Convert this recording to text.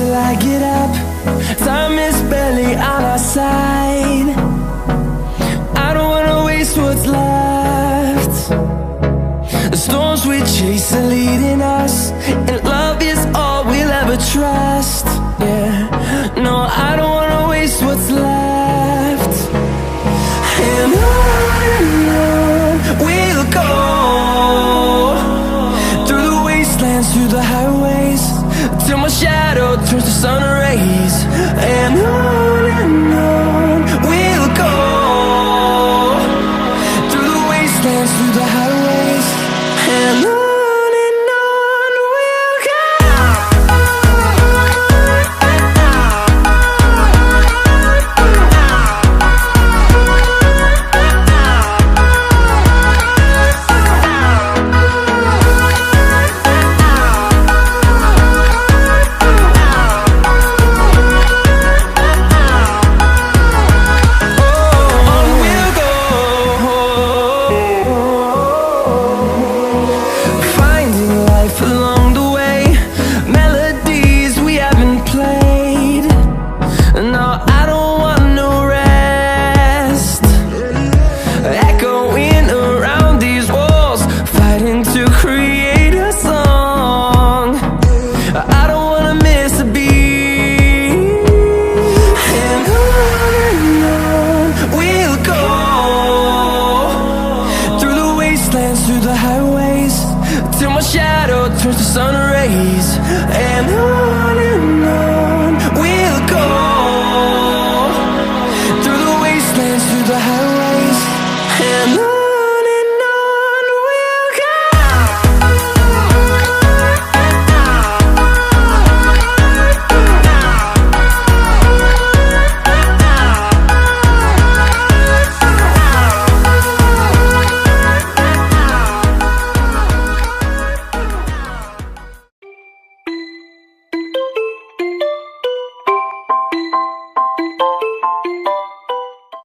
till I get up. Time is barely on our side. I don't wanna waste what's left. The storms we chase are leading us, and love is all we'll ever trust. Yeah, no, I don't wanna waste what's left. And on we'll go, through the wastelands, through the highways, till my shadow turns to sun rays.